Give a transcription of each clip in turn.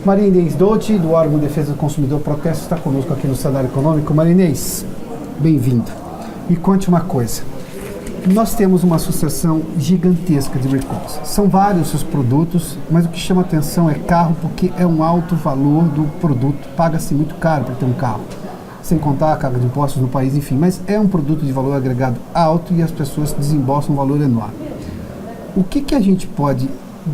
Maria Inês Dolce, do órgão de Defesa do Consumidor Protesto, está conosco aqui no Cenário Econômico. Maria Inês, bem-vindo. Me conte uma coisa. Nós temos uma sucessão gigantesca de recalls. São vários os produtos, mas o que chama atenção é carro, porque é um alto valor do produto. Paga-se muito caro para ter um carro. Sem contar a carga de impostos no país, enfim. Mas é um produto de valor agregado alto e as pessoas desembolsam um valor enorme. O que a gente pode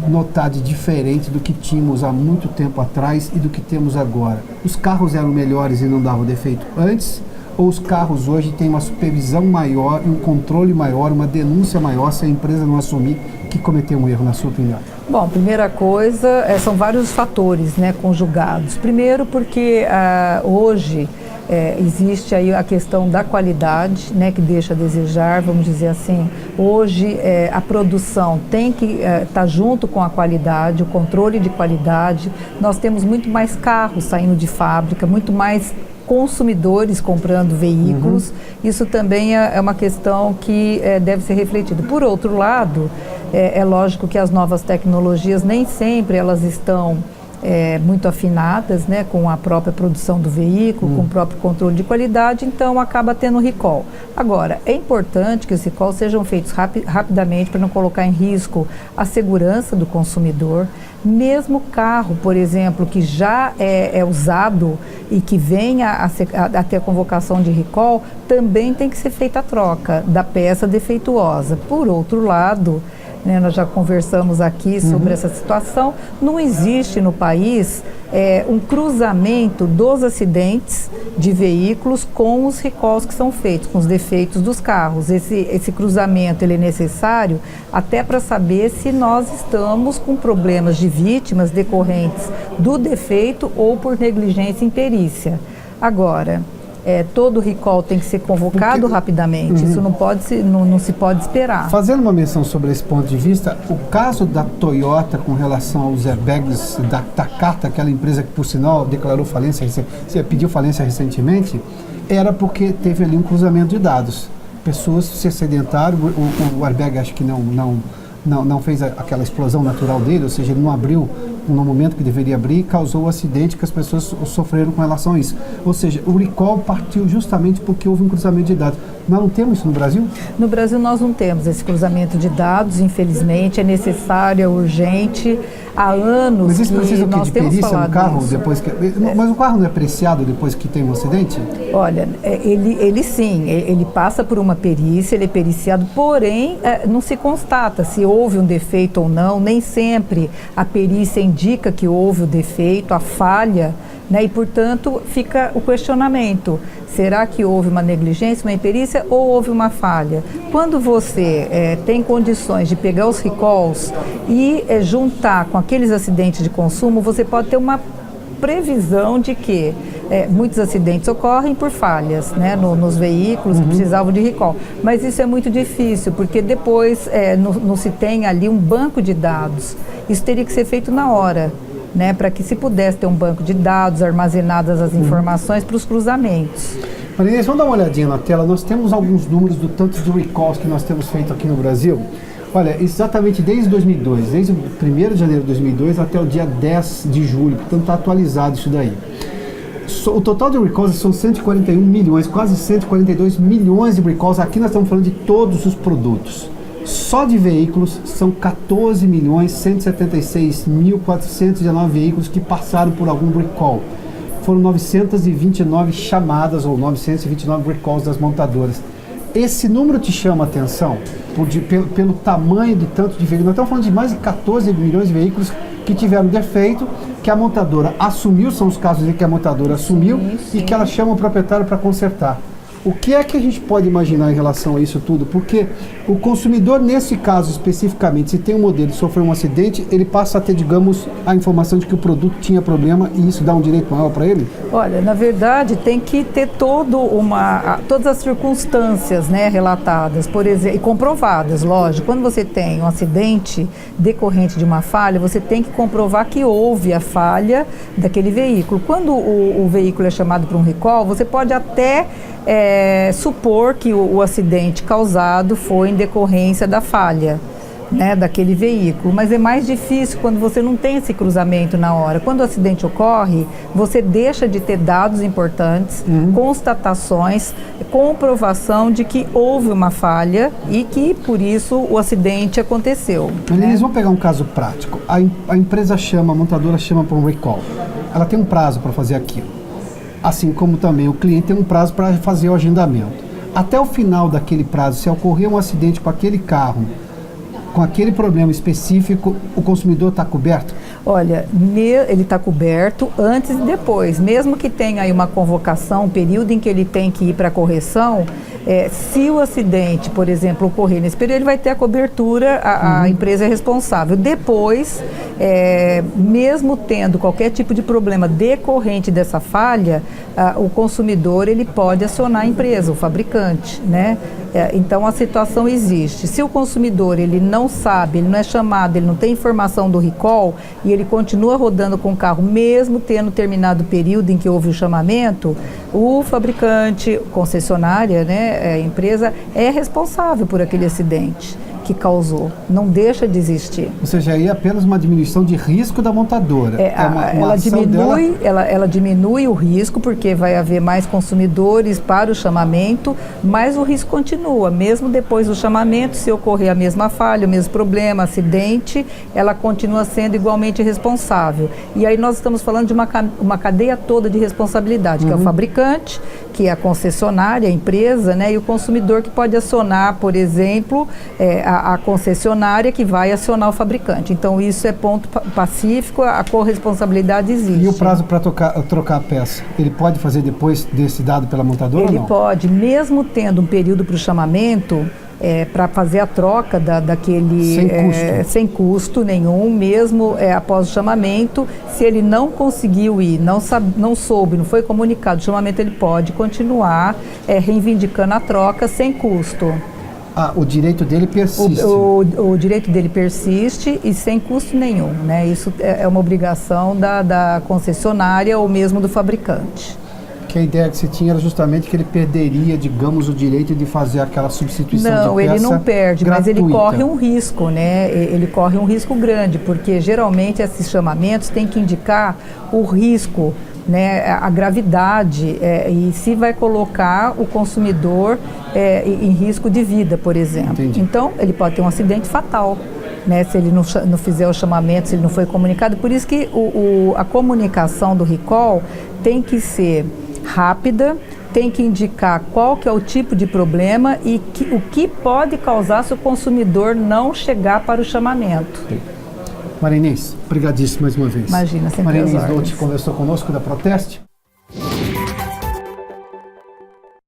notar de diferente do que tínhamos há muito tempo atrás e do que temos agora? Os carros eram melhores e não davam defeito antes? Ou os carros hoje têm uma supervisão maior, um controle maior, uma denúncia maior se a empresa não assumir que cometeu um erro, na sua opinião? Bom, primeira coisa, são vários fatores, né, conjugados. Primeiro porque hoje existe aí a questão da qualidade, né, que deixa a desejar, vamos dizer assim. Hoje a produção tem que estar junto com a qualidade, o controle de qualidade. Nós temos muito mais carros saindo de fábrica, muito mais consumidores comprando veículos. Isso também é uma questão que deve ser refletida. Por outro lado, é lógico que as novas tecnologias nem sempre elas estão muito afinadas, né, com a própria produção do veículo, com o próprio controle de qualidade, então acaba tendo recall. Agora, é importante que os recalls sejam feitos rapidamente para não colocar em risco a segurança do consumidor. Mesmo carro, por exemplo, que já é usado e que venha a ter a convocação de recall, também tem que ser feita a troca da peça defeituosa. Por outro lado, né, nós já conversamos aqui sobre essa situação, não existe no país um cruzamento dos acidentes de veículos com os recalls que são feitos, com os defeitos dos carros. Esse cruzamento ele é necessário até para saber se nós estamos com problemas de vítimas decorrentes do defeito ou por negligência em perícia. Agora, todo recall tem que ser convocado rapidamente, isso não se pode esperar. Fazendo uma menção sobre esse ponto de vista, o caso da Toyota com relação aos airbags da Takata, aquela empresa que, por sinal, declarou falência, pediu falência recentemente, era porque teve ali um cruzamento de dados. Pessoas se acidentaram, o airbag acho que não fez aquela explosão natural dele, ou seja, ele não abriu no momento que deveria abrir, causou o acidente que as pessoas sofreram com relação a isso. Ou seja, o recall partiu justamente porque houve um cruzamento de dados. Nós não temos isso no Brasil? No Brasil nós não temos esse cruzamento de dados, infelizmente, é necessário, é urgente. Há anos. Mas isso precisa nós de perícia no carro? Isso. Depois que, mas o carro não é apreciado depois que tem um acidente? Olha, ele sim, ele passa por uma perícia, ele é periciado, porém não se constata se houve um defeito ou não, nem sempre a perícia indica que houve o defeito, a falha, né, e portanto fica o questionamento. Será que houve uma negligência, uma imperícia ou houve uma falha? Quando você tem condições de pegar os recalls e juntar com aqueles acidentes de consumo, você pode ter uma previsão de que muitos acidentes ocorrem por falhas, né, nos veículos que precisavam de recall. Mas isso é muito difícil, porque depois não se tem ali um banco de dados. Isso teria que ser feito na hora, né, para que se pudesse ter um banco de dados, armazenadas as informações para os cruzamentos. Maria Inês, vamos dar uma olhadinha na tela. Nós temos alguns números do tanto de recalls que nós temos feito aqui no Brasil. Olha, exatamente desde 2002, desde o 1º de janeiro de 2002 até o dia 10 de julho, portanto está atualizado isso daí. O total de recalls são 141 milhões, quase 142 milhões de recalls. Aqui nós estamos falando de todos os produtos. Só de veículos são 14.176.419 veículos que passaram por algum recall. Foram 929 chamadas ou 929 recalls das montadoras. Esse número te chama a atenção pelo tamanho de tanto de veículos. Nós estamos falando de mais de 14 milhões de veículos que tiveram defeito, que a montadora assumiu, são os casos em que a montadora assumiu, sim. E que ela chama o proprietário para consertar. O que é que a gente pode imaginar em relação a isso tudo? Porque o consumidor, nesse caso especificamente, se tem um modelo e sofreu um acidente, ele passa a ter, digamos, a informação de que o produto tinha problema e isso dá um direito maior para ele? Olha, na verdade, tem que ter todas as circunstâncias, né, relatadas, por exemplo, e comprovadas, lógico. Quando você tem um acidente decorrente de uma falha, você tem que comprovar que houve a falha daquele veículo. Quando o veículo é chamado para um recall, você pode até supor que o acidente causado foi em decorrência da falha, né, daquele veículo, mas é mais difícil quando você não tem esse cruzamento na hora. Quando o acidente ocorre, você deixa de ter dados importantes, constatações, comprovação de que houve uma falha e que, por isso, o acidente aconteceu. Eles vão pegar um caso prático. A empresa chama, a montadora chama para um recall. Ela tem um prazo para fazer aquilo. Assim como também o cliente tem um prazo para fazer o agendamento. Até o final daquele prazo, se ocorrer um acidente com aquele carro, com aquele problema específico, o consumidor está coberto? Olha, ele está coberto antes e depois. Mesmo que tenha aí uma convocação, um período em que ele tem que ir para a correção, se o acidente, por exemplo, ocorrer nesse período, ele vai ter a cobertura, a empresa é responsável. Depois, mesmo tendo qualquer tipo de problema decorrente dessa falha, o consumidor ele pode acionar a empresa, o fabricante, né? Então a situação existe. Se o consumidor ele não sabe, ele não é chamado, ele não tem informação do recall e ele continua rodando com o carro, mesmo tendo terminado o período em que houve o chamamento, o fabricante, concessionária, né, a empresa é responsável por aquele acidente que causou, não deixa de existir. Ou seja, aí é apenas uma diminuição de risco da montadora. Ela diminui o risco porque vai haver mais consumidores para o chamamento, mas o risco continua, mesmo depois do chamamento, se ocorrer a mesma falha, o mesmo problema, acidente, ela continua sendo igualmente responsável. E aí nós estamos falando de uma cadeia toda de responsabilidade, que é o fabricante, que é a concessionária, a empresa, né, e o consumidor que pode acionar, por exemplo, a concessionária que vai acionar o fabricante. Então, isso é ponto pacífico, a corresponsabilidade existe. E o prazo para trocar a peça, ele pode fazer depois desse dado pela montadora ou não? Ele pode, mesmo tendo um período para o chamamento, para fazer a troca daquele... Sem custo nenhum, mesmo após o chamamento. Se ele não conseguiu ir, não soube, não foi comunicado o chamamento, ele pode continuar reivindicando a troca sem custo. O direito dele persiste. O direito dele persiste e sem custo nenhum, né? Isso é uma obrigação da concessionária ou mesmo do fabricante. Que a ideia que se tinha era justamente que ele perderia, digamos, o direito de fazer aquela substituição de peça. Não, ele não perde, gratuita. Mas ele corre um risco, né? Ele corre um risco grande, porque geralmente esses chamamentos têm que indicar o risco, né, a gravidade e se vai colocar o consumidor em risco de vida, por exemplo. Entendi. Então, ele pode ter um acidente fatal, né, se ele não fizer o chamamento, se ele não foi comunicado. Por isso que a comunicação do recall tem que ser rápida, tem que indicar qual que é o tipo de problema e o que pode causar se o consumidor não chegar para o chamamento. Maria Inês, obrigadíssimo mais uma vez. Imagina, sempre Maria Inês às ordens. Dolce conversou conosco da Proteste.